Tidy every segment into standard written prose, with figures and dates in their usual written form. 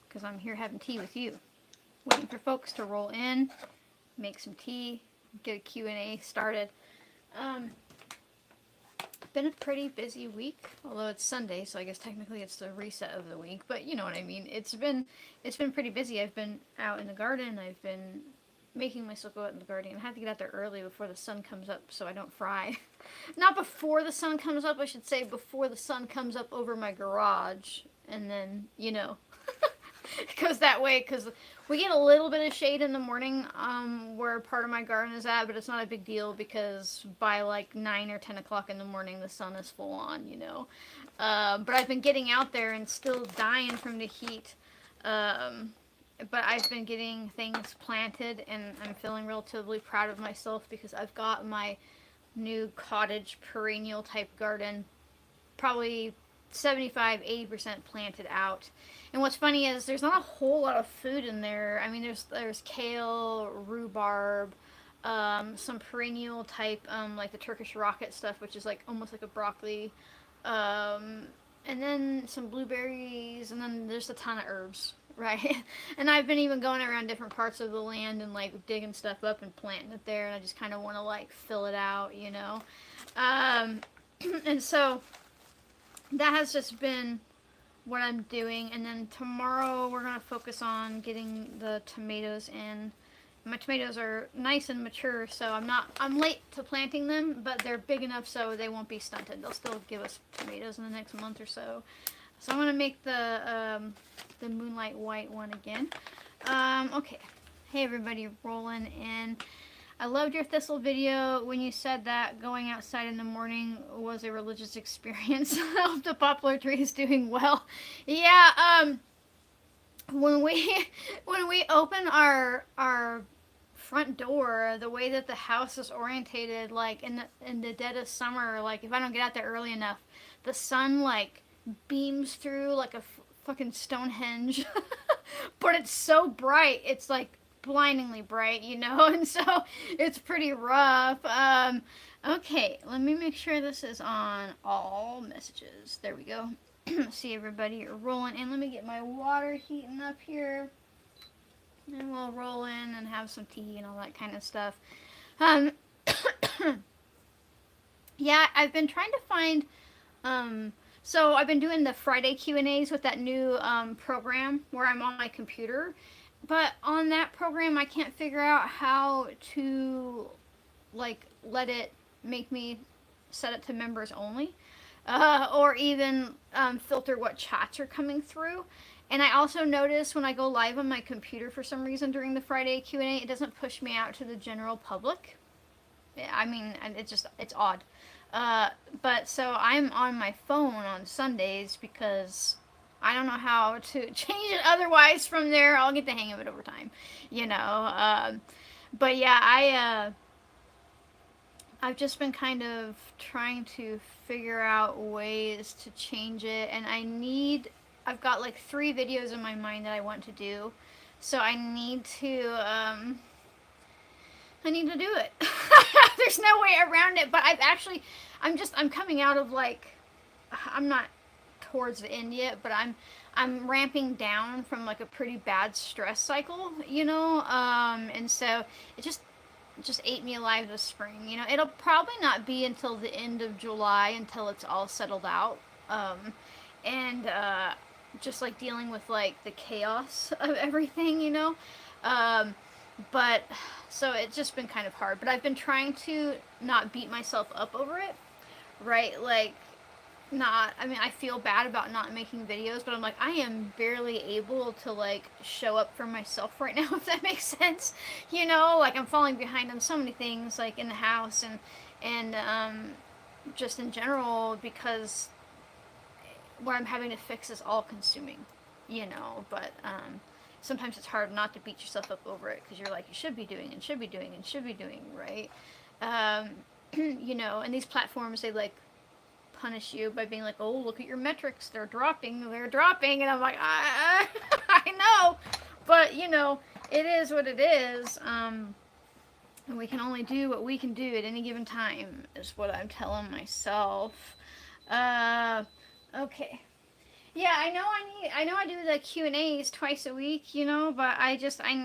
because I'm here having tea with you. Waiting for folks to roll in, make some tea, get a Q&A started. Been a pretty busy week, although it's Sunday, so I guess technically it's the reset of the week, but you know what I mean. It's been pretty busy. I've been out in the garden. I've been making myself go out in the garden. I have to get out there early before the sun comes up so I don't fry. Not before the sun comes up, I should say before the sun comes up over my garage, and then, you know, it goes that way, because we get a little bit of shade in the morning where part of my garden is at, but it's not a big deal because by like 9 or 10 o'clock in the morning the sun is full on, you know. But I've been getting out there and still dying from the heat. But I've been getting things planted, and I'm feeling relatively proud of myself because I've got my new cottage perennial type garden probably 75-80% planted out. And what's funny is there's not a whole lot of food in there. I mean, there's kale, rhubarb, some perennial type, like the Turkish rocket stuff, which is like almost like a broccoli, and then some blueberries, and then there's a ton of herbs, right? And I've been even going around different parts of the land and like digging stuff up and planting it there, and I just kind of want to like fill it out, you know. And so that has just been what I'm doing. And then tomorrow we're going to focus on getting the tomatoes in. My tomatoes are nice and mature, so I'm late to planting them, but they're big enough so they won't be stunted. They'll still give us tomatoes in the next month or so. So I'm going to make the Moonlight White one again. Okay. Hey everybody, rolling in. I loved your thistle video when you said that going outside in the morning was a religious experience. I hope the poplar tree is doing well. Yeah, when we open our front door, the way that the house is orientated, like in the dead of summer, like if I don't get out there early enough, the sun like beams through like a fucking Stonehenge. But it's so bright, it's like blindingly bright, you know, and so it's pretty rough. Okay, let me make sure this is on all messages. There we go. See everybody, you're rolling in. Let me get my water heating up here, and we'll roll in and have some tea and all that kind of stuff. Yeah, I've been trying to find, so I've been doing the Friday Q&As with that new program where I'm on my computer. But on that program, I can't figure out how to, like, let it make me set it to members only. Or even filter what chats are coming through. And I also notice when I go live on my computer for some reason during the Friday Q&A, it doesn't push me out to the general public. I mean, it's odd. But so I'm on my phone on Sundays because I don't know how to change it otherwise from there. I'll get the hang of it over time, you know. But yeah, I've just been kind of trying to figure out ways to change it, and I've got like 3 videos in my mind that I want to do, so I need to do it. There's no way around it, but I'm coming out of like, I'm not towards the end yet, but I'm ramping down from like a pretty bad stress cycle, you know, and so it just ate me alive this spring. You know, it'll probably not be until the end of July until it's all settled out, and just like dealing with like the chaos of everything, you know. But so it's just been kind of hard, but I've been trying to not beat myself up over it, right? Like, I mean, I feel bad about not making videos, but I'm like, I am barely able to like show up for myself right now, if that makes sense. You know, like I'm falling behind on so many things, like in the house and just in general, because what I'm having to fix is all consuming, you know. But sometimes it's hard not to beat yourself up over it, because you're like, you should be doing and should be doing and should be doing, right? You know, and these platforms, they like punish you by being like, oh, look at your metrics, they're dropping, and I'm like, I know, but you know, it is what it is, and we can only do what we can do at any given time, is what I'm telling myself. Okay. Yeah, I know I do the Q&As twice a week, you know, but I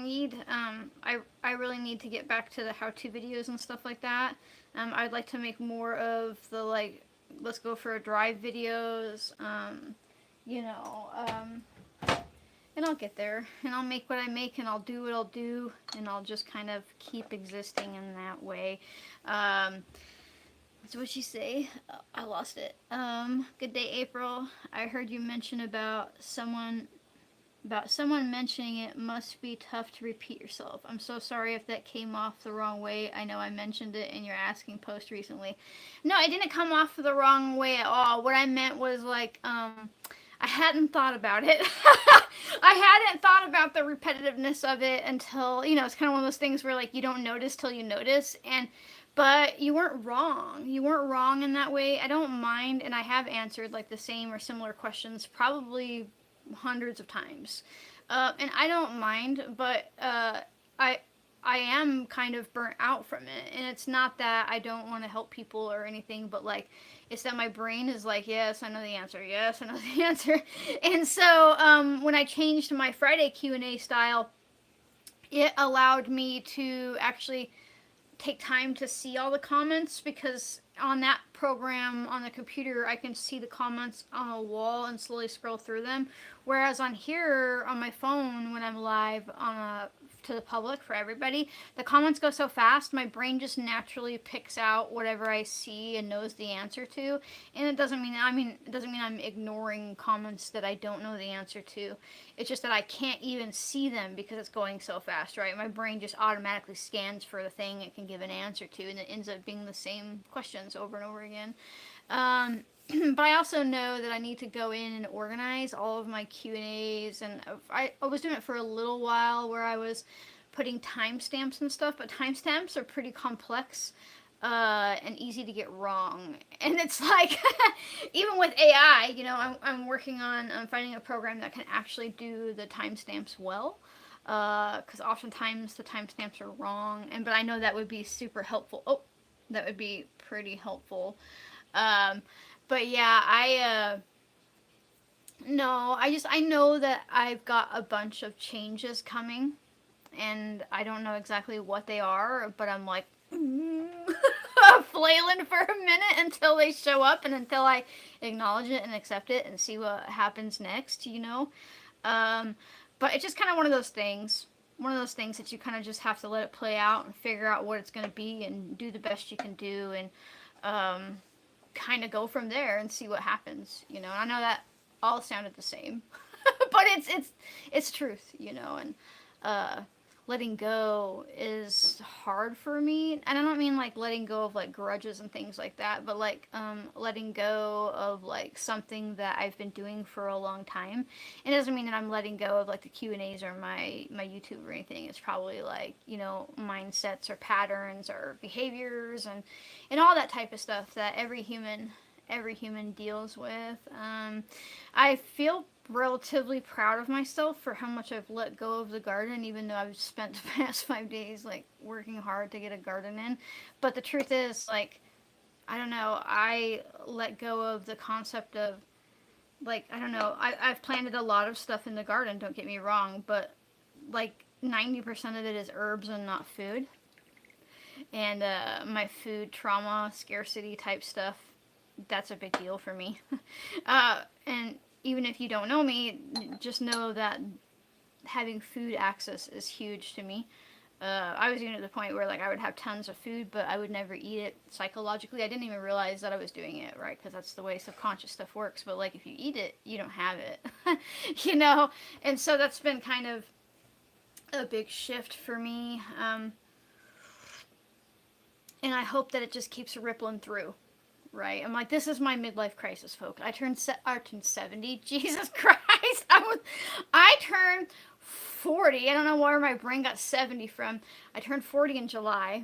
need, I really need to get back to the how-to videos and stuff like that. I'd like to make more of the, like, let's go for a drive videos, you know, and I'll get there, and I'll make what I make, and I'll do what I'll do, and I'll just kind of keep existing in that way. Um, so what'd she say? Oh, I lost it. Good day, April. I heard you mention about someone mentioning it must be tough to repeat yourself. I'm so sorry if that came off the wrong way. I know I mentioned it in your asking post recently. No, it didn't come off the wrong way at all. What I meant was like, I hadn't thought about it. I hadn't thought about the repetitiveness of it until, you know, it's kind of one of those things where like you don't notice till you notice. And but you weren't wrong. You weren't wrong in that way. I don't mind, and I have answered like the same or similar questions probably hundreds of times. And I don't mind, but I I am kind of burnt out from it. And it's not that I don't want to help people or anything, but like it's that my brain is like, yes, I know the answer. Yes, I know the answer. And so when I changed my Friday Q&A style, it allowed me to actually take time to see all the comments, because on that program on the computer I can see the comments on a wall and slowly scroll through them, whereas on here on my phone when I'm live on a to the public for everybody, the comments go so fast my brain just naturally picks out whatever I see and knows the answer to. And it doesn't mean I'm ignoring comments that I don't know the answer to. It's just that I can't even see them because it's going so fast, right? My brain just automatically scans for the thing it can give an answer to, and it ends up being the same questions over and over again. But I also know that I need to go in and organize all of my Q&As, and I was doing it for a little while where I was putting timestamps and stuff, but timestamps are pretty complex and easy to get wrong. And it's like, even with AI, you know, I'm working on finding a program that can actually do the timestamps well, because oftentimes the timestamps are wrong, but I know that would be super helpful. Oh, that would be pretty helpful. Um, but yeah, no, I know that I've got a bunch of changes coming, and I don't know exactly what they are, but I'm like flailing for a minute until they show up and until I acknowledge it and accept it and see what happens next, you know. Um, but it's just kind of one of those things that you kind of just have to let it play out and figure out what it's going to be and do the best you can do, and kind of go from there and see what happens, you know. And I know that all sounded the same, but it's truth, you know. And letting go is hard for me, and I don't mean like letting go of like grudges and things like that, but like letting go of like something that I've been doing for a long time. It doesn't mean that I'm letting go of like the Q&As or my YouTube or anything. It's probably like, you know, mindsets or patterns or behaviors and all that type of stuff that every human deals with. I feel relatively proud of myself for how much I've let go of the garden, even though I've spent the past 5 days like working hard to get a garden in. But the truth is, like, I don't know, I let go of the concept of, like, I don't know, I've planted a lot of stuff in the garden, don't get me wrong, but like 90% of it is herbs and not food. And my food trauma, scarcity type stuff, that's a big deal for me. And even if you don't know me, just know that having food access is huge to me. I was even at the point where like I would have tons of food, but I would never eat it psychologically. I didn't even realize that I was doing it, right? Because that's the way subconscious stuff works. But like if you eat it, you don't have it, you know. And so that's been kind of a big shift for me. And I hope that it just keeps rippling through. Right, I'm like, this is my midlife crisis, folks. I turned 70. Jesus Christ, I turned 40. I don't know where my brain got 70 from. I turned 40 in July,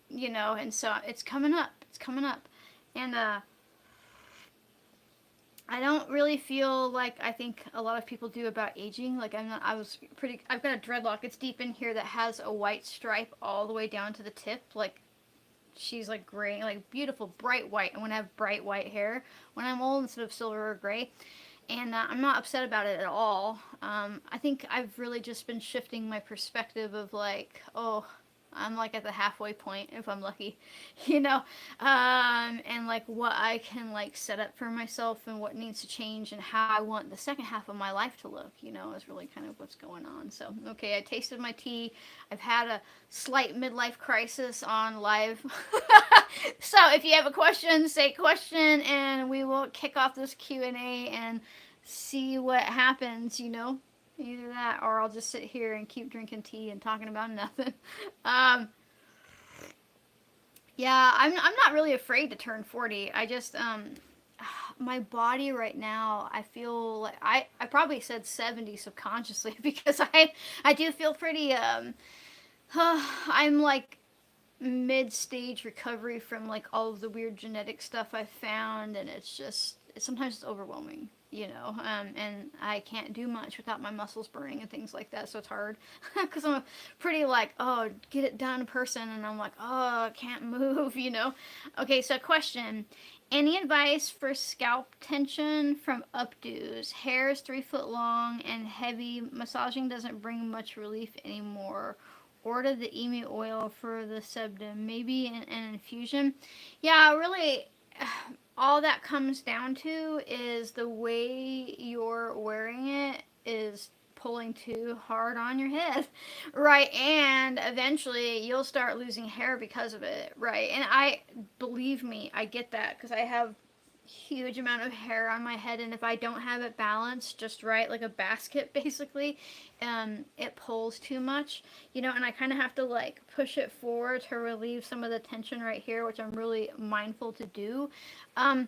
you know, and so it's coming up. It's coming up, and I don't really feel like I think a lot of people do about aging. Like I'm not. I've got a dreadlock. It's deep in here that has a white stripe all the way down to the tip, like. She's like gray, like beautiful bright white. I want to have bright white hair when I'm old instead of silver or gray. And I'm not upset about it at all. I think I've really just been shifting my perspective of like, oh, I'm like at the halfway point if I'm lucky, you know, and like what I can like set up for myself and what needs to change and how I want the second half of my life to look, you know, is really kind of what's going on. So, okay, I tasted my tea. I've had a slight midlife crisis on live. So, if you have a question, say question, and we will kick off this Q&A and see what happens, you know. Either that, or I'll just sit here and keep drinking tea and talking about nothing. Um, yeah, I'm not really afraid to turn 40. I just my body right now, I feel like I probably said 70 subconsciously because I do feel pretty I'm like mid-stage recovery from like all of the weird genetic stuff I found, and it's just sometimes it's overwhelming, you know. And I can't do much without my muscles burning and things like that, so it's hard because I'm a pretty like, oh, get it done person, and I'm like, oh, I can't move, you know. Okay, so question: any advice for scalp tension from updos? Hair is 3 foot long and heavy. Massaging doesn't bring much relief anymore. Order the emu oil for the sebum, maybe an infusion. Yeah, really, all that comes down to is the way you're wearing it is pulling too hard on your head, right? And eventually you'll start losing hair because of it, right? And I, believe me, I get that because I have huge amount of hair on my head, and if I don't have it balanced just right, like a basket basically, it pulls too much, you know, and I kind of have to like push it forward to relieve some of the tension right here, which I'm really mindful to do. um,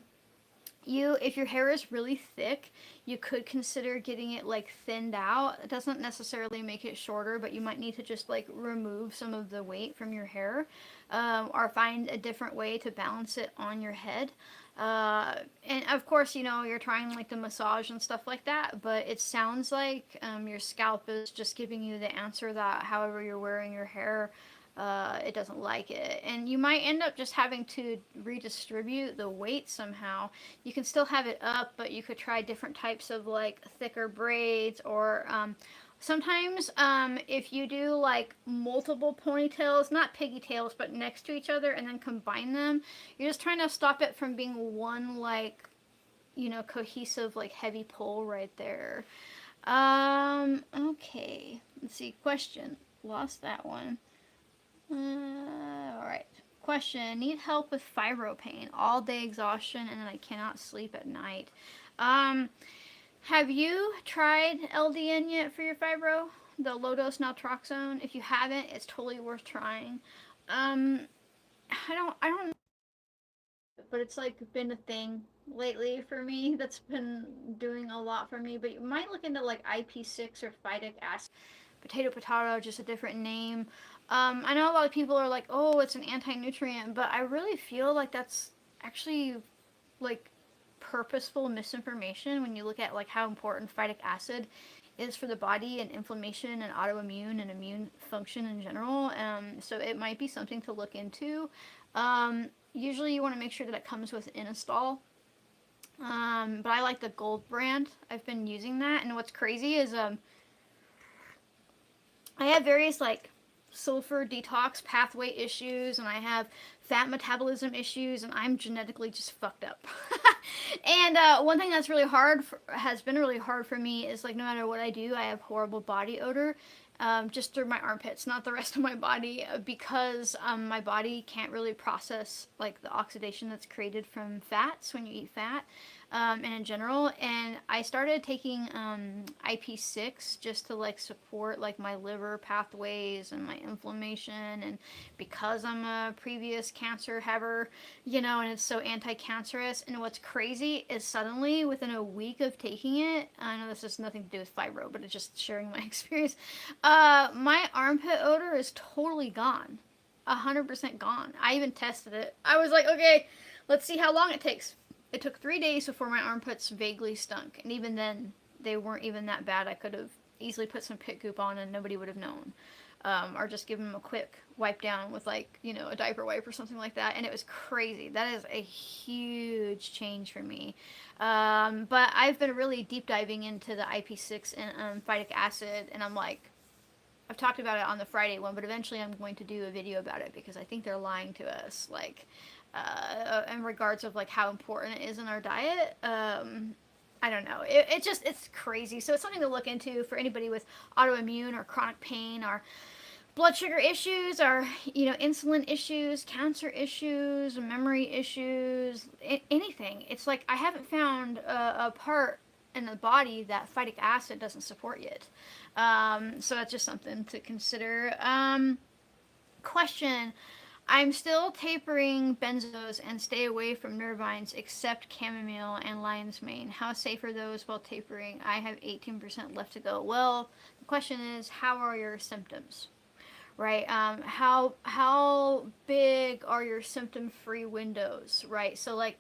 if your hair is really thick, you could consider getting it like thinned out. It doesn't necessarily make it shorter, but you might need to just like remove some of the weight from your hair, or find a different way to balance it on your head. And of course, you know, you're trying like the massage and stuff like that, but it sounds like your scalp is just giving you the answer that however you're wearing your hair, it doesn't like it. And you might end up just having to redistribute the weight somehow. You can still have it up, but you could try different types of like thicker braids, or sometimes if you do like multiple ponytails, not pigtails, but next to each other and then combine them, you're just trying to stop it from being one like, you know, cohesive like heavy pull right there. Okay, let's see, question, lost that one. Alright. Question. Need help with fibro pain. All day exhaustion, and then I cannot sleep at night. Um, have you tried LDN yet for your fibro? The low dose naltrexone? If you haven't, it's totally worth trying. Um, I don't know, but it's like been a thing lately for me that's been doing a lot for me. But you might look into like IP6 or phytic acid. Potato, just a different name. I know a lot of people are like, oh, it's an anti-nutrient, but I really feel like that's actually like purposeful misinformation when you look at like how important phytic acid is for the body and inflammation and autoimmune and immune function in general. So it might be something to look into. Usually you want to make sure that it comes with Inistol. But I like the Gold brand. I've been using that, and what's crazy is I have various like sulfur detox pathway issues, and I have fat metabolism issues, and I'm genetically just fucked up. And one thing that's really hard has been really hard for me is like no matter what I do, I have horrible body odor. Just through my armpits, not the rest of my body, because my body can't really process like the oxidation that's created from fats when you eat fat, and in general. And I started taking IP6 just to like support like my liver pathways and my inflammation, and because I'm a previous cancer haver, you know, and it's so anti-cancerous. And what's crazy is suddenly within a week of taking it, I know this has nothing to do with fibro, but it's just sharing my experience. My armpit odor is totally gone. 100% gone. I even tested it. I was like, okay, let's see how long it takes. It took 3 days before my armpits vaguely stunk, and even then, they weren't even that bad. I could have easily put some pit goop on and nobody would have known. or just give them a quick wipe down with like, you know, a diaper wipe or something like that. And it was crazy. That is a huge change for me. But I've been really deep diving into the IP6 and phytic acid, and I'm like, I've talked about it on the Friday one, but eventually I'm going to do a video about it because I think they're lying to us, like, in regards of like how important it is in our diet. I don't know. It's crazy. So it's something to look into for anybody with autoimmune or chronic pain or blood sugar issues or, you know, insulin issues, cancer issues, memory issues, anything. It's like I haven't found a part in the body that phytic acid doesn't support yet. So that's just something to consider. Question. I'm still tapering benzos and stay away from nervines except chamomile and lion's mane. How safe are those while tapering? I have 18% left to go. Well, the question is, how are your symptoms? Right? How big are your symptom-free windows? Right? So like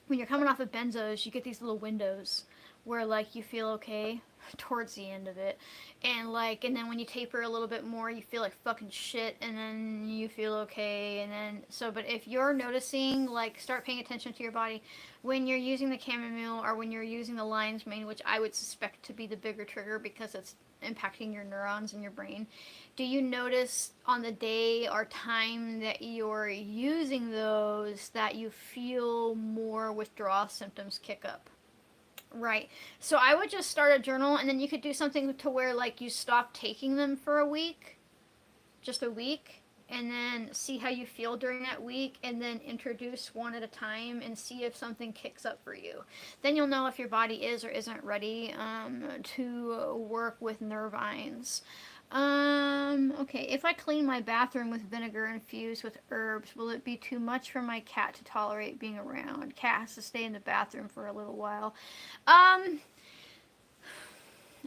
when you're coming off of benzos, you get these little windows where like you feel okay towards the end of it, and like, and then when you taper a little bit more you feel like fucking shit, and then you feel okay, and then so, but if you're noticing, like, start paying attention to your body when you're using the chamomile or when you're using the lion's mane, which I would suspect to be the bigger trigger because it's impacting your neurons in your brain. Do you notice on the day or time that you're using those that you feel more withdrawal symptoms kick up? Right. So I would just start a journal, and then you could do something to where like you stop taking them for a week, just a week, and then see how you feel during that week, and then introduce one at a time and see if something kicks up for you. Then you'll know if your body is or isn't ready to work with nervines. Okay, if I clean my bathroom with vinegar infused with herbs, will it be too much for my cat to tolerate being around? Cat has to stay in the bathroom for a little while.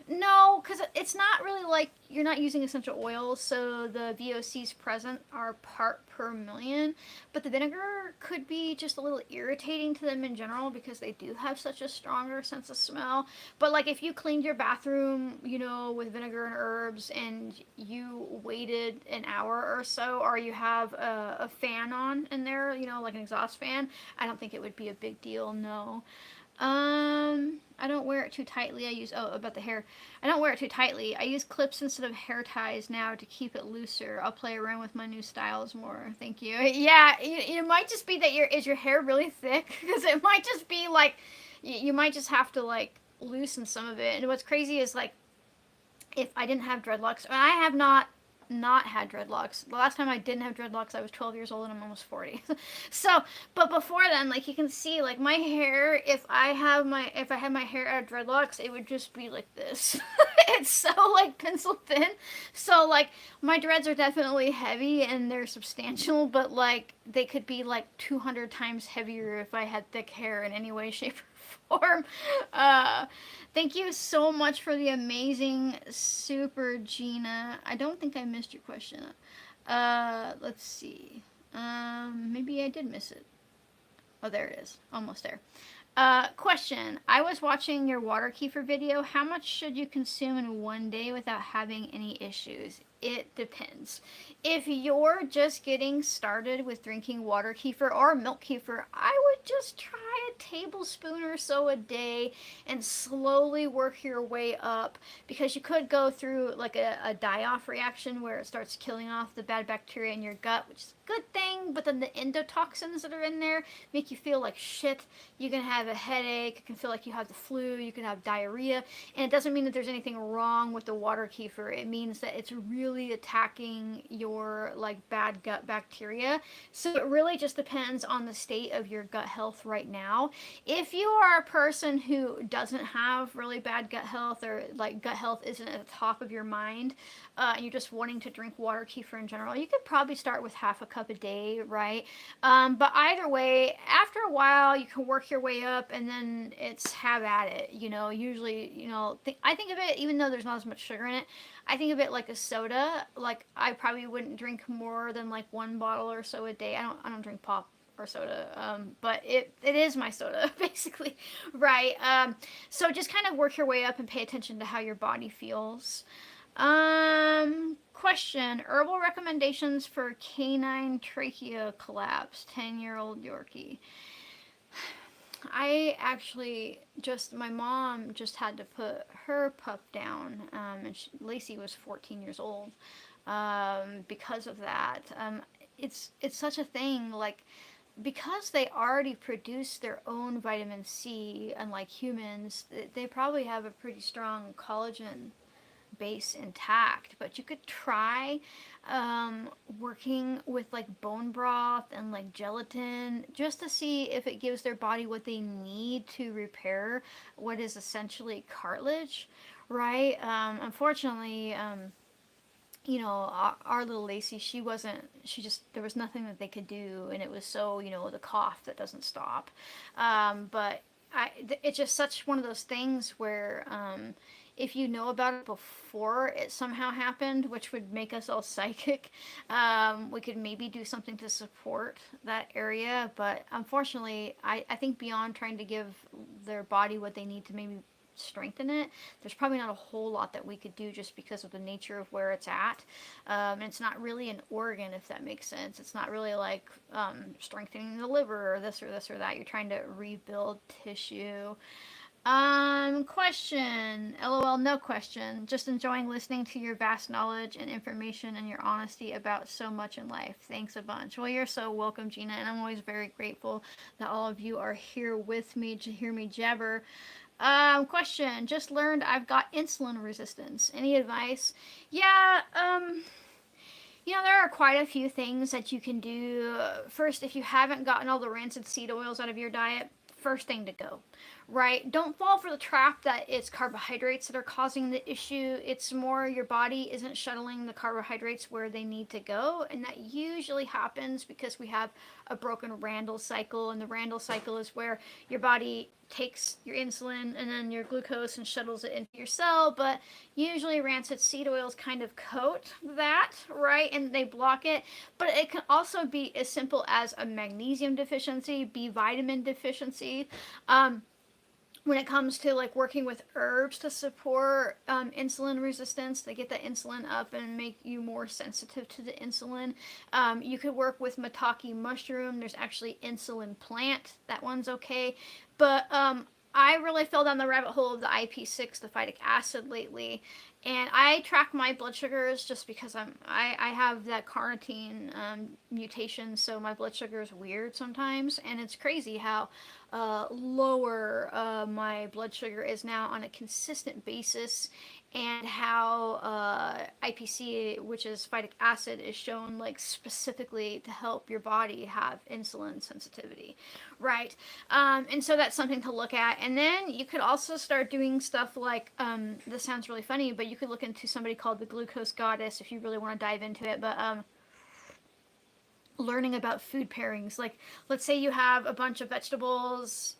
No, because it's not really like you're not using essential oils, so the VOCs present are part per million. But the vinegar could be just a little irritating to them in general because they do have such a stronger sense of smell. But like if you cleaned your bathroom, you know, with vinegar and herbs, and you waited an hour or so, or you have a fan on in there, you know, like an exhaust fan, I don't think it would be a big deal, no. I don't wear it too tightly. About the hair. I don't wear it too tightly. I use clips instead of hair ties now to keep it looser. I'll play around with my new styles more. Thank you. Yeah, it might just be that is your hair really thick? Because it might just be like, you might just have to like loosen some of it. And what's crazy is like, if I didn't have dreadlocks, and I have not had dreadlocks. The last time I didn't have dreadlocks, I was 12 years old and I'm almost 40. So, but before then, like you can see, like my hair, if I had my hair out of dreadlocks, it would just be like this. It's so like pencil thin. So like my dreads are definitely heavy and they're substantial, but like they could be like 200 times heavier if I had thick hair in any way, shape, or form. Thank you so much for the amazing super, Gina. I don't think I missed your question. Let's see. Maybe I did miss it. Oh, there it is. Almost there. Question. I was watching your water kefir video. How much should you consume in one day without having any issues? It depends. If you're just getting started with drinking water kefir or milk kefir, I would just try a tablespoon or so a day and slowly work your way up, because you could go through like a die-off reaction where it starts killing off the bad bacteria in your gut, which is a good thing, but then the endotoxins that are in there make you feel like shit. You can have a headache, you can feel like you have the flu, you can have diarrhea, and it doesn't mean that there's anything wrong with the water kefir. It means that it's really attacking your like bad gut bacteria. So it really just depends on the state of your gut health right now. If you are a person who doesn't have really bad gut health, or like gut health isn't at the top of your mind, and you're just wanting to drink water kefir in general, you could probably start with half a cup a day, right? But either way, after a while, you can work your way up, and then it's have at it. You know, usually, you know, I think of it, even though there's not as much sugar in it, I think of it like a soda. Like I probably wouldn't drink more than like one bottle or so a day. I don't drink pop or soda, but it is my soda basically, right? So just kind of work your way up and pay attention to how your body feels. Question. Herbal recommendations for canine trachea collapse, 10-year-old Yorkie. I actually my mom just had to put her pup down, and Lacey was 14 years old, because of that. It's such a thing, like, because they already produce their own vitamin C, unlike humans, they probably have a pretty strong collagen base intact, but you could try working with like bone broth and like gelatin just to see if it gives their body what they need to repair what is essentially cartilage, right? Unfortunately, our little Lacey, she just, there was nothing that they could do, and it was so, the cough that doesn't stop. But it's just such one of those things where, if you know about it before it somehow happened, which would make us all psychic, we could maybe do something to support that area. But unfortunately, I think beyond trying to give their body what they need to maybe strengthen it, there's probably not a whole lot that we could do just because of the nature of where it's at. And it's not really an organ, if that makes sense. It's not really like strengthening the liver or this or this or that. You're trying to rebuild tissue. Question. LOL, no question. Just enjoying listening to your vast knowledge and information and your honesty about so much in life. Thanks a bunch. Well, you're so welcome, Gina, and I'm always very grateful that all of you are here with me to hear me jabber. Question. Just learned I've got insulin resistance. Any advice? Yeah, there are quite a few things that you can do. First, if you haven't gotten all the rancid seed oils out of your diet, first thing to go, right? Don't fall for the trap that it's carbohydrates that are causing the issue. It's more your body isn't shuttling the carbohydrates where they need to go, and that usually happens because we have a broken Randle cycle, and the Randle cycle is where your body takes your insulin and then your glucose and shuttles it into your cell, but usually rancid seed oils kind of coat that, right? And they block it. But it can also be as simple as a magnesium deficiency, B vitamin deficiency. When it comes to like working with herbs to support insulin resistance, they get the insulin up and make you more sensitive to the insulin. You could work with maitake mushroom. There's actually insulin plant. That one's okay. But I really fell down the rabbit hole of the IP6, the phytic acid lately, and I track my blood sugars just because I have that carnitine mutation, so my blood sugar is weird sometimes, and it's crazy how lower my blood sugar is now on a consistent basis, and how IPC, which is phytic acid, is shown like specifically to help your body have insulin sensitivity, right? And so that's something to look at. And then you could also start doing stuff like, this sounds really funny, but you could look into somebody called the Glucose Goddess if you really want to dive into it. But learning about food pairings, like let's say you have a bunch of vegetables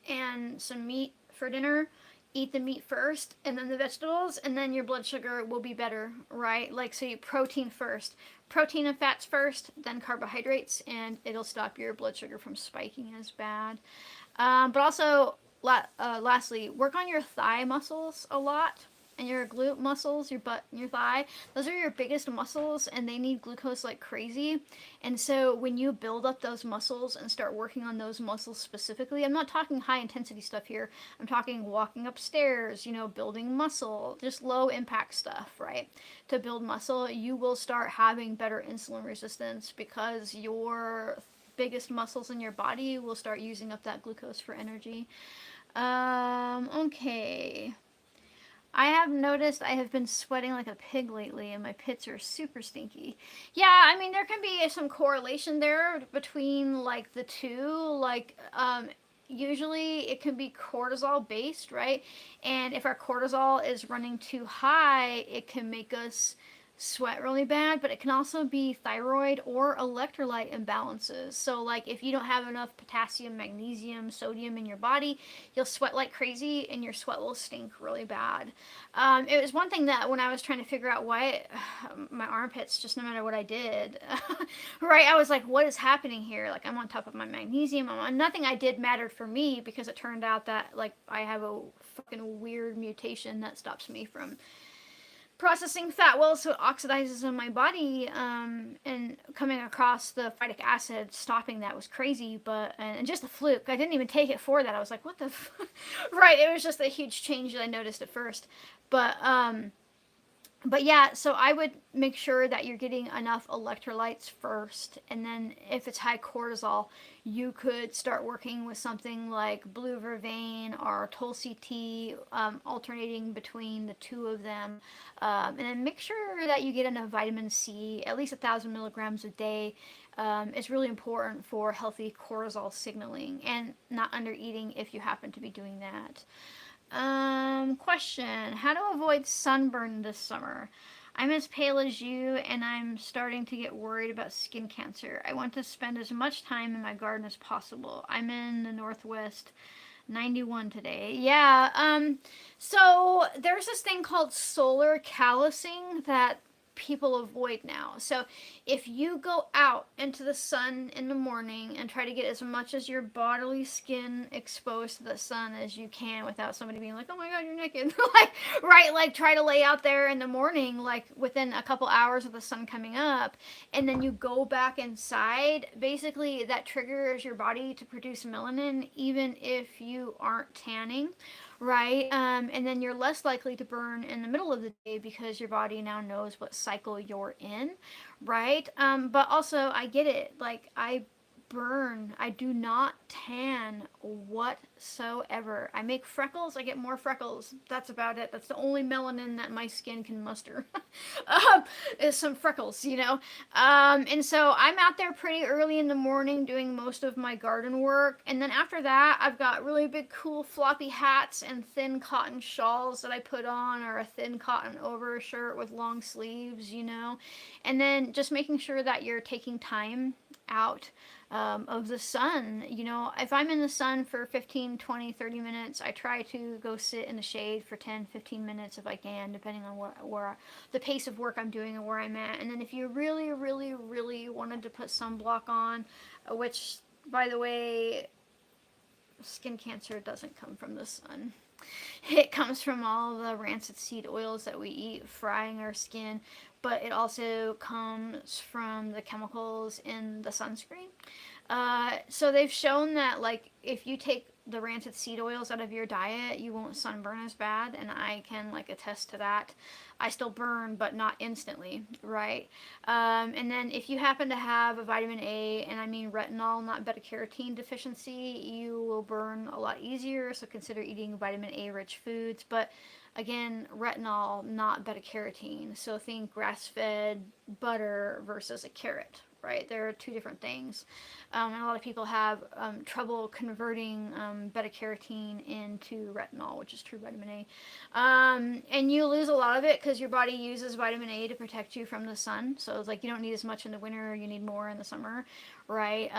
and some meat for dinner. Eat the meat first and then the vegetables, and then your blood sugar will be better, right? Like, so you protein first, protein and fats first, then carbohydrates, and it'll stop your blood sugar from spiking as bad. But also, lastly, work on your thigh muscles a lot, and your glute muscles, your butt and your thigh. Those are your biggest muscles, and they need glucose like crazy. And so when you build up those muscles and start working on those muscles specifically, I'm not talking high intensity stuff here. I'm talking walking upstairs, building muscle, just low impact stuff, right? To build muscle, you will start having better insulin resistance because your biggest muscles in your body will start using up that glucose for energy. Okay. I have noticed I have been sweating like a pig lately, and my pits are super stinky. Yeah, I mean, there can be some correlation there between, like, the two. Like, usually it can be cortisol based, right? And if our cortisol is running too high, it can make us sweat really bad, but it can also be thyroid or electrolyte imbalances. So like if you don't have enough potassium, magnesium, sodium in your body, you'll sweat like crazy and your sweat will stink really bad. It was one thing that when I was trying to figure out why my armpits, just no matter what I did, right, I was like, what is happening here? Like, I'm on top of my magnesium. Nothing I did mattered for me because it turned out that like I have a fucking weird mutation that stops me from processing fat. Well, so it oxidizes in my body, and coming across the phytic acid, stopping that was crazy. But and just a fluke. I didn't even take it for that. I was like, what the, right? It was just a huge change that I noticed at first, but yeah, so I would make sure that you're getting enough electrolytes first, and then if it's high cortisol, you could start working with something like blue vervain or tulsi tea, alternating between the two of them, and then make sure that you get enough vitamin C, at least 1,000 milligrams a day. It's really important for healthy cortisol signaling, and not under eating if you happen to be doing that. Question. How to avoid sunburn this summer? I'm as pale as you, and I'm starting to get worried about skin cancer. I want to spend as much time in my garden as possible. I'm in the Northwest, 91 today. Yeah, so there's this thing called solar callousing that people avoid now. So if you go out into the sun in the morning and try to get as much as your bodily skin exposed to the sun as you can without somebody being like, oh my god, you're naked. Like, right, like try to lay out there in the morning, like within a couple hours of the sun coming up, and then you go back inside, basically that triggers your body to produce melanin even if you aren't tanning, right? And then you're less likely to burn in the middle of the day because your body now knows what cycle you're in, right? But also, I get it. Like, I burn. I do not tan whatsoever. I make freckles. I get more freckles. That's about it. That's the only melanin that my skin can muster. Is some freckles, you know? And so I'm out there pretty early in the morning doing most of my garden work. And then after that, I've got really big, cool, floppy hats and thin cotton shawls that I put on, or a thin cotton overshirt with long sleeves, you know? And then just making sure that you're taking time out of the sun. You know, if I'm in the sun for 15, 20, 30 minutes, I try to go sit in the shade for 10, 15 minutes if I can, depending on where the pace of work I'm doing and where I'm at. And then if you really, really, really wanted to put sunblock on, which, by the way, skin cancer doesn't come from the sun. It comes from all the rancid seed oils that we eat, frying our skin, but it also comes from the chemicals in the sunscreen. So they've shown that, like, if you take the rancid seed oils out of your diet, you won't sunburn as bad, and I can, like, attest to that. I still burn, but not instantly, right? And then if you happen to have a vitamin A, and I mean retinol, not beta-carotene deficiency, you will burn a lot easier, so consider eating vitamin A-rich foods. But again, retinol, not beta-carotene, so think grass-fed butter versus a carrot, right? There are two different things. And a lot of people have trouble converting beta-carotene into retinol, which is true vitamin A. And you lose a lot of it because your body uses vitamin A to protect you from the sun. So it's like you don't need as much in the winter, you need more in the summer, right?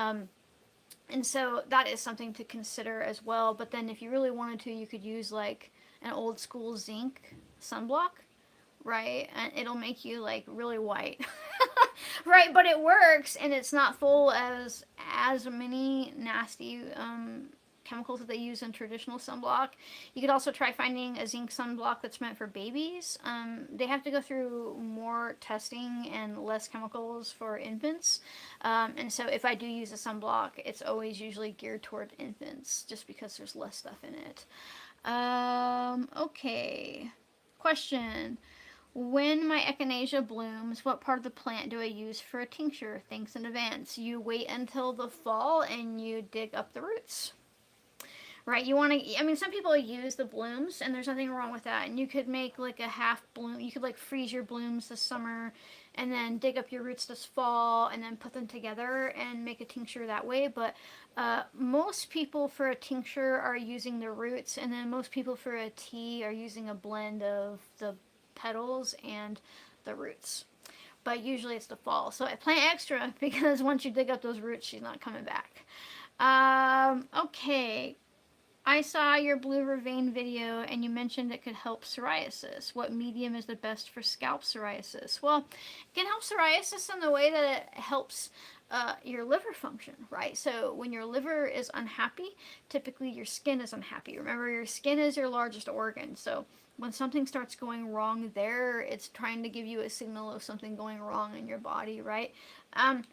And so that is something to consider as well. But then if you really wanted to, you could use like an old school zinc sunblock, right? And it'll make you like really white. Right, but it works, and it's not full as many nasty chemicals that they use in traditional sunblock. You could also try finding a zinc sunblock that's meant for babies. They have to go through more testing and less chemicals for infants. And so if I do use a sunblock, it's always usually geared toward infants, just because there's less stuff in it. Okay. Question. When my echinacea blooms, what part of the plant do I use for a tincture? Thanks in advance. You wait until the fall and you dig up the roots. Right, you want to, I mean, some people use the blooms, and there's nothing wrong with that. And you could make like a half bloom, you could like freeze your blooms this summer, and then dig up your roots this fall, and then put them together and make a tincture that way. But most people for a tincture are using the roots, and then most people for a tea are using a blend of the petals and the roots. But usually it's the fall. So I plant extra because once you dig up those roots, she's not coming back. Okay. I saw your blue vervain video and you mentioned it could help psoriasis. What medium is the best for scalp psoriasis? Well, it can help psoriasis in the way that it helps your liver function, right? So when your liver is unhappy, typically your skin is unhappy. Remember, your skin is your largest organ. So When something starts going wrong there, it's trying to give you a signal of something going wrong in your body, right? Um,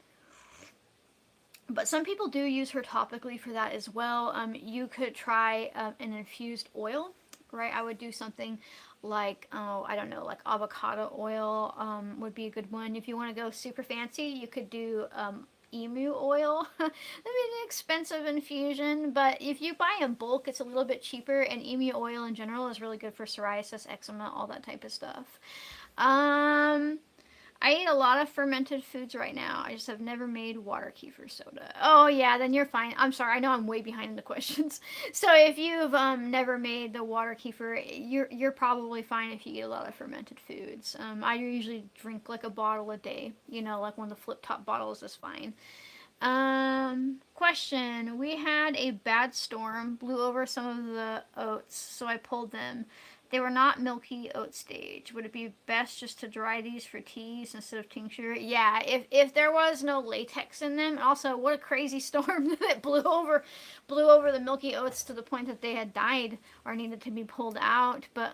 but some people do use her topically for that as well. You could try an infused oil, right? I would do something like, oh, I don't know, like avocado oil would be a good one. If you want to go super fancy, you could do emu oil. That'd be an expensive infusion, but if you buy in bulk, it's a little bit cheaper, and emu oil in general is really good for psoriasis, eczema, all that type of stuff. Um, I eat a lot of fermented foods right now. I just have never made water kefir soda. Oh yeah, then you're fine. I'm sorry. I know I'm way behind in the questions. So if you've never made the water kefir, you're probably fine if you eat a lot of fermented foods. I usually drink like a bottle a day. You know, like one of the flip top bottles is fine. Question. We had a bad storm, blew over some of the oats, so I pulled them. They were not milky oat stage. Would it be best just to dry these for teas instead of tincture? Yeah, if there was no latex in them. Also, what a crazy storm that blew over the milky oats to the point that they had died or needed to be pulled out. But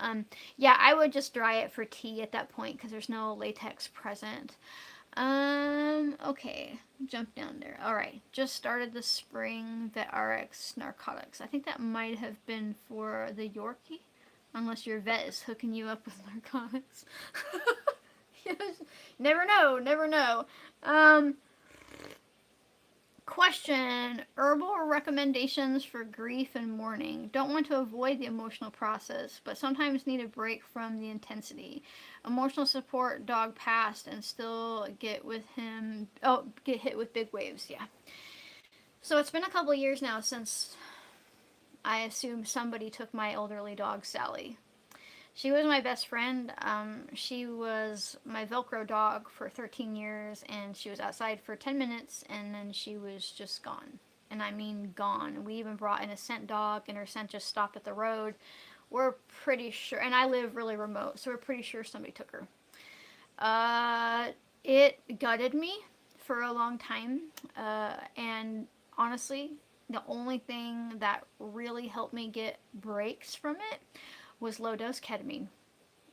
yeah, I would just dry it for tea at that point because there's no latex present. Okay, jump down there. All right, just started the spring vet RX narcotics. I think that might have been for the Yorkie, unless your vet is hooking you up with narcotics. Yes, never know, never know. Question. Herbal recommendations for grief and mourning. Don't want to avoid the emotional process, but sometimes need a break from the intensity. Emotional support, dog passed, and still get with him. Oh, get hit with big waves. Yeah. So it's been a couple years now since I assume somebody took my elderly dog, Sally. She was my best friend. She was my Velcro dog for 13 years, and she was outside for 10 minutes, and then she was just gone. And I mean gone. We even brought in a scent dog, and her scent just stopped at the road. We're pretty sure, and I live really remote, so we're pretty sure somebody took her. It gutted me for a long time, and honestly, the only thing that really helped me get breaks from it was low dose ketamine.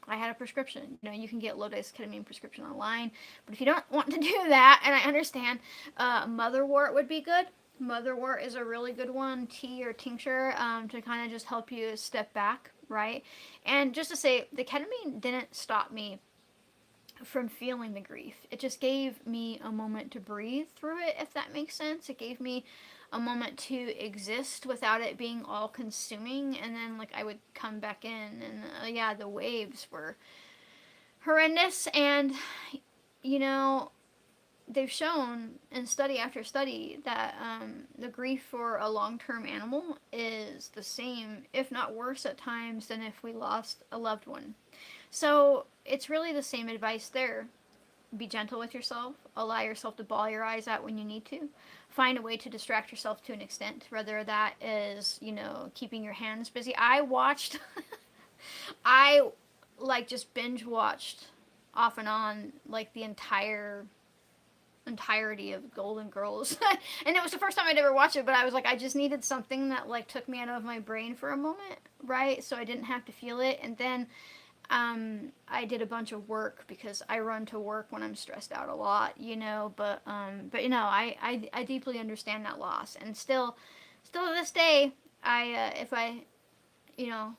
I had a prescription. You know, you can get low dose ketamine prescription online, but if you don't want to do that, and I understand, motherwort would be good. Motherwort is a really good one, tea or tincture, to kind of just help you step back, right? And just to say, the ketamine didn't stop me from feeling the grief. It just gave me a moment to breathe through it, if that makes sense. It gave me a moment to exist without it being all consuming, and then like I would come back in, and yeah, the waves were horrendous. And you know, they've shown in study after study that the grief for a long-term animal is the same, if not worse at times, than if we lost a loved one. So it's really the same advice there. Be gentle with yourself. Allow yourself to bawl your eyes out when you need to. Find a way to distract yourself to an extent, whether that is, you know, keeping your hands busy. I watched, I like just binge watched off and on like the entirety of Golden Girls. And it was the first time I'd ever watched it, but I was like, I just needed something that like took me out of my brain for a moment, right? So I didn't have to feel it. And then I did a bunch of work because I run to work when I'm stressed out a lot, you know, but you know, I deeply understand that loss, and still to this day, if I, you know,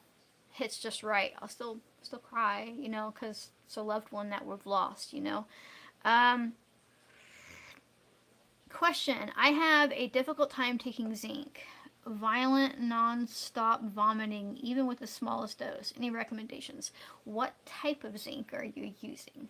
hits just right, I'll still cry, you know, because it's a loved one that we've lost, you know. Um, Question. I have a difficult time taking zinc. Violent, non-stop vomiting, even with the smallest dose. Any recommendations? What type of zinc are you using?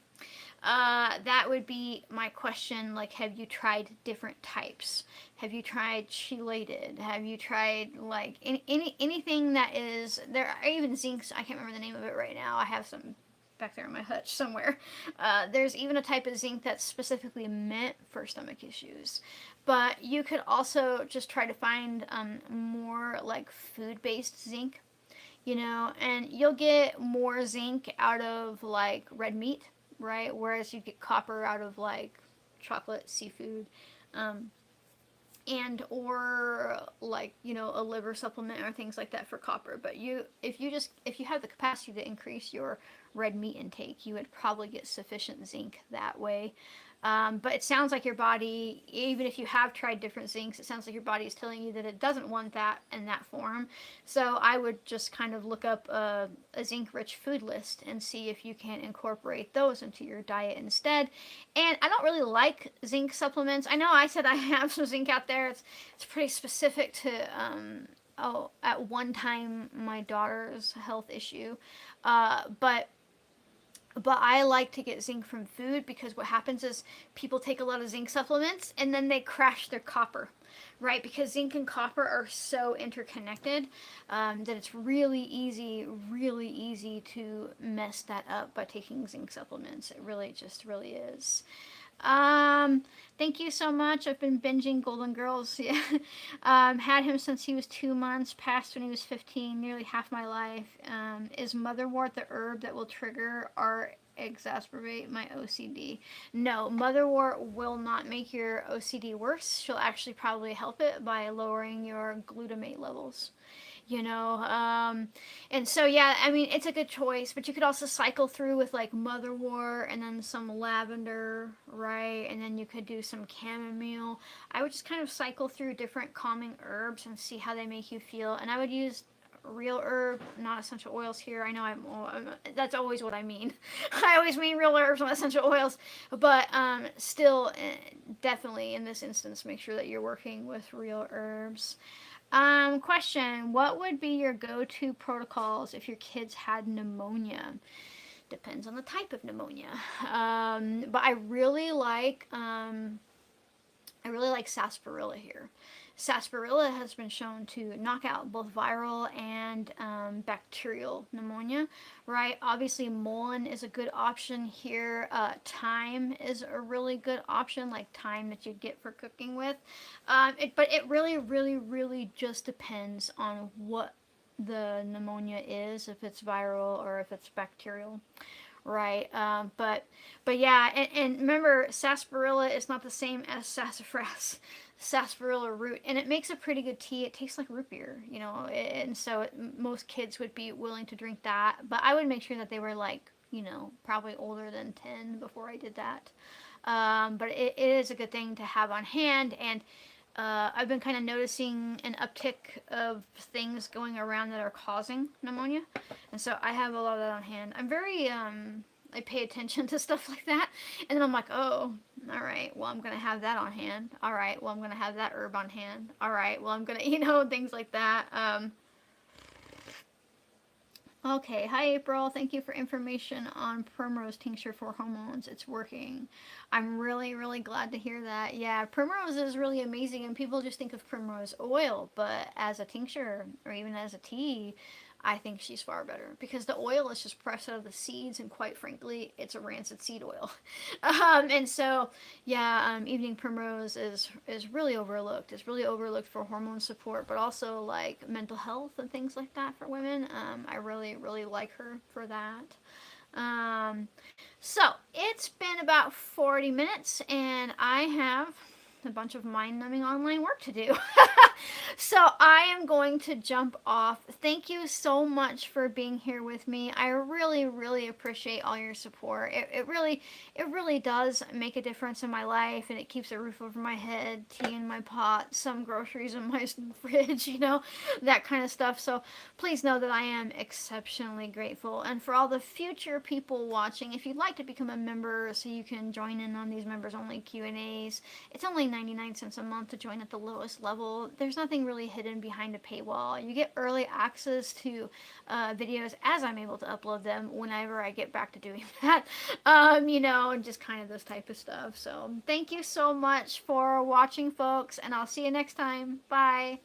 That would be my question. Like, have you tried different types? Have you tried chelated? Have you tried like anything that is there? Are even zincs. I can't remember the name of it right now. I have some back there in my hutch somewhere. There's even a type of zinc that's specifically meant for stomach issues. But you could also just try to find more like food-based zinc, you know, and you'll get more zinc out of like red meat, right? Whereas you get copper out of like chocolate, seafood. Um, and or like, you know, a liver supplement or things like that for copper. But if you have the capacity to increase your red meat intake, you would probably get sufficient zinc that way. But it sounds like your body, even if you have tried different zincs, it sounds like your body is telling you that it doesn't want that in that form. So I would just kind of look up a zinc-rich food list and see if you can incorporate those into your diet instead. And I don't really like zinc supplements. I know I said I have some zinc out there. It's pretty specific to at one time my daughter's health issue, but I like to get zinc from food, because what happens is people take a lot of zinc supplements and then they crash their copper, right? Because zinc and copper are so interconnected that it's really easy to mess that up by taking zinc supplements. It really just really is. Thank you so much. I've been binging Golden Girls. Yeah. Had him since he was 2 months, passed when he was 15, nearly half my life. Is motherwort the herb that will trigger or exacerbate my OCD? No, motherwort will not make your OCD worse. She'll actually probably help it by lowering your glutamate levels. You know, and so yeah, I mean, it's a good choice, but you could also cycle through with like motherwort and then some lavender, right? And then you could do some chamomile. I would just kind of cycle through different calming herbs and see how they make you feel. And I would use real herb, not essential oils here. I know that's always what I mean. I always mean real herbs, not essential oils. But still, definitely in this instance, make sure that you're working with real herbs. Question, what would be your go-to protocols if your kids had pneumonia? Depends on the type of pneumonia. But I really like sarsaparilla here. Sarsaparilla has been shown to knock out both viral and bacterial pneumonia, right? Obviously, mullein is a good option here. Thyme is a really good option, like thyme that you'd get for cooking with. But it really just depends on what the pneumonia is, if it's viral or if it's bacterial. Right, but yeah, and remember, sarsaparilla is not the same as sassafras, sarsaparilla root, and it makes a pretty good tea. It tastes like root beer, you know, and so most kids would be willing to drink that. But I would make sure that they were like, you know, probably older than 10 before I did that. But it is a good thing to have on hand, and I've been kind of noticing an uptick of things going around that are causing pneumonia, and so I have a lot of that on hand. I'm very I pay attention to stuff like that, and then I'm like, oh, all right, well, I'm gonna have that on hand. All right, well, I'm gonna have that herb on hand. All right, well, I'm gonna, you know, things like that. Okay, hi April. Thank you for information on primrose tincture for hormones. It's working. I'm really glad to hear that. Yeah, primrose is really amazing, and people just think of primrose oil, but as a tincture or even as a tea, I think she's far better, because the oil is just pressed out of the seeds, and quite frankly, it's a rancid seed oil. And so, yeah, evening primrose is really overlooked. It's really overlooked for hormone support, but also like mental health and things like that for women. I really like her for that. So it's been about 40 minutes, and I have a bunch of mind-numbing online work to do. So I am going to jump off. Thank you so much for being here with me. I really appreciate all your support. It really does make a difference in my life, and it keeps a roof over my head, tea in my pot, some groceries in my fridge, you know, that kind of stuff. So please know that I am exceptionally grateful. And for all the future people watching, if you'd like to become a member so you can join in on these members only Q&As, it's only 99 cents a month to join at the lowest level. There's nothing really hidden behind a paywall. You get early access to videos as I'm able to upload them whenever I get back to doing that. You know, and just kind of this type of stuff. So thank you so much for watching, folks, and I'll see you next time. Bye.